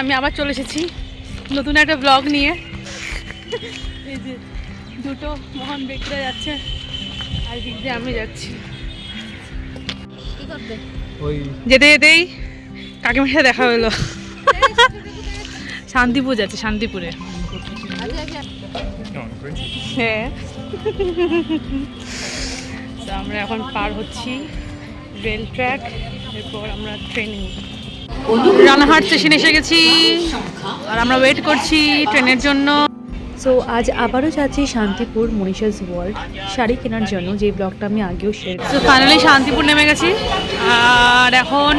আমি আবার চলে এসেছি নতুন একটা ব্লগ নিয়ে। এই যে দুটো মহান ব্যক্তিরা যাচ্ছে আর দিক দিয়ে আমি যাচ্ছি। যেতে যেতেই কাকিমার সাথে দেখা হলো। শান্তিপুর যাচ্ছে, শান্তিপুরে। হ্যাঁ, তো আমরা এখন পার হচ্ছি রেল ট্র্যাক, এরপর আমরা ট্রেনে রানাঘাট স্টেশনে এসে গেছি আর আমরা ওয়েট করছি ট্রেনের জন্য। সো আজ আবারও যাচ্ছি শান্তিপুর মনীষাস ওয়ার্ল্ড শাড়ি কেনার জন্য, যে ব্লগটা আমি আগেও শেয়ার করেছি। তো ফাইনালি শান্তিপুর নেমে গেছি আর এখন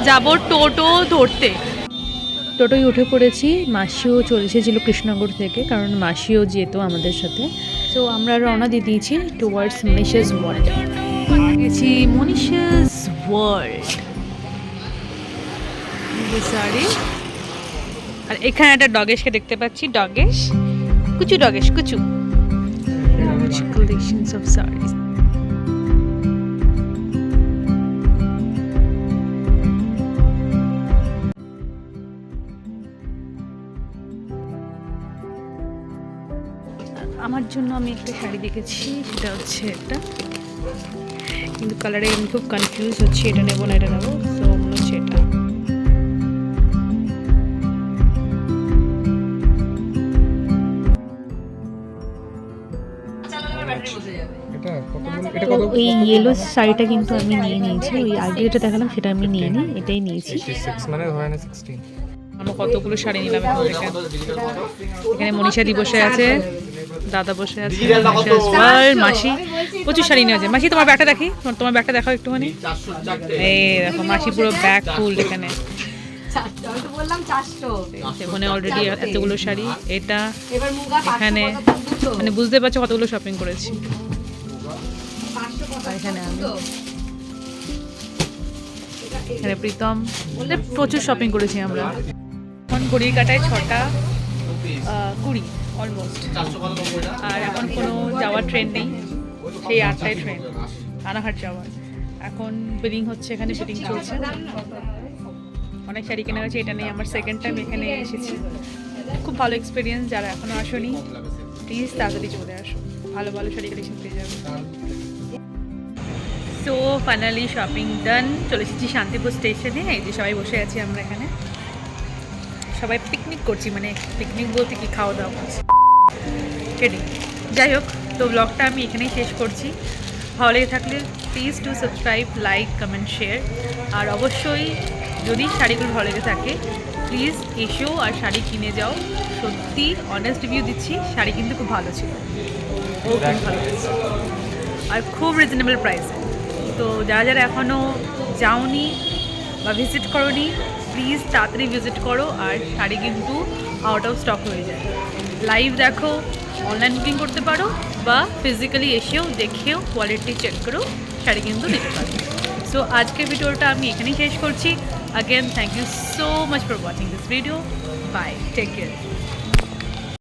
যাব টোটো ধরতে। টোটোয় উঠে পড়েছি। মাসিও চলে এসেছিল কৃষ্ণনগর থেকে, কারণ মাসিও যেত আমাদের সাথে। সো আমরা রওনা দিয়ে দিয়েছি টুয়ার্ডস মনীষাস ওয়ার্ল্ড। গেছি মনীষাস ওয়ার্ল্ড। শাড়ি আর এখানে একটা ডগেশকে দেখতে পাচ্ছি। ডগেশ কুচু, ডগেশ কুচু। Huge collections of sarees. আমার জন্য আমি একটা শাড়ি দেখেছি, সেটা হচ্ছে একটা, কিন্তু কালারে আমি খুব কনফিউজ হচ্ছি, এটা নেবো না এটা নেবো। সো মনে হচ্ছে এটা। এই ইয়েলো শাড়িটা কিন্তু আমি নিয়ে নিয়েছি। ওই আগে যেটা দেখালাম সেটা আমি নিয়ে নিই, এটাই নিয়েছি। আমরা কতগুলো শাড়ি নিলাম এখান থেকে। এখানে মনীষাদি বসে আছে, দাদা বসে আছে, আর মাসি। প্রচুর শাড়ি নিয়ে আছে। মাসি তোমার ব্যাগটা দেখি, তোমার ব্যাগটা দেখাও একটুখানি। এই দেখো মাসি পুরো ব্যাগ ফুল এখানে। ওখানে অলরেডি এতগুলো শাড়ি। এটা এখানে মানে বুঝতে পারছো কতগুলো শপিং করেছি। এখানে আমি, এখানে প্রীতম, প্রচুর শপিং করেছি আমরা। এখন ঘড়ির কাটায় 6:20 অলমোস্ট। আর এখন কোনো যাওয়ার ট্রেন নেই, সেই 8টায় ট্রেন রানাঘাট যাওয়ার। এখন বিলিং হচ্ছে, এখানে বিলিং চলছে। অনেক শাড়ি কেনা হয়েছে, এটা নেই। আমার সেকেন্ড টাইম এখানে এসেছি, খুব ভালো এক্সপিরিয়েন্স। যারা এখনও আসোনি প্লিজ তাড়াতাড়ি চলে আসো, ভালো ভালো শাড়ি কালেকশন পেয়ে যাবে। সো ফাইনালি শপিং ডান। চলে এসেছি শান্তিপুর স্টেশনে। এই যে সবাই বসে আছি আমরা এখানে, সবাই পিকনিক করছি। মানে পিকনিক বলতে কি, খাওয়া দাওয়া করছি। কেডি যাই হোক, তো ব্লগটা আমি এখানেই শেষ করছি। ভালো লেগে থাকলে please to subscribe, like, comment, share. আর অবশ্যই যদি শাড়িগুলো ভালো লেগে থাকে প্লিজ এসো আর শাড়ি কিনে যাও। সত্যি অনেস্ট রিভিউ দিচ্ছি, শাড়ি কিন্তু খুব ভালো ছিল, ও খুব ভালো হয়েছে আর খুব রিজনেবল প্রাইসে। তো যারা যারা এখনও যাওনি বা ভিজিট করোনি প্লিজ তাড়াতাড়ি ভিজিট করো। আর শাড়ি কিন্তু আউট অফ স্টক হয়ে যায়। লাইভ দেখো, অনলাইন বুকিং করতে পারো বা ফিজিক্যালি এসেও দেখেও কোয়ালিটি চেক করো, শাড়ি কিন্তু নিতে পারো। সো আজকের ভিডিওটা আমি এখানেই শেষ করছি। Again, thank you so much for watching this video. Bye. Take care.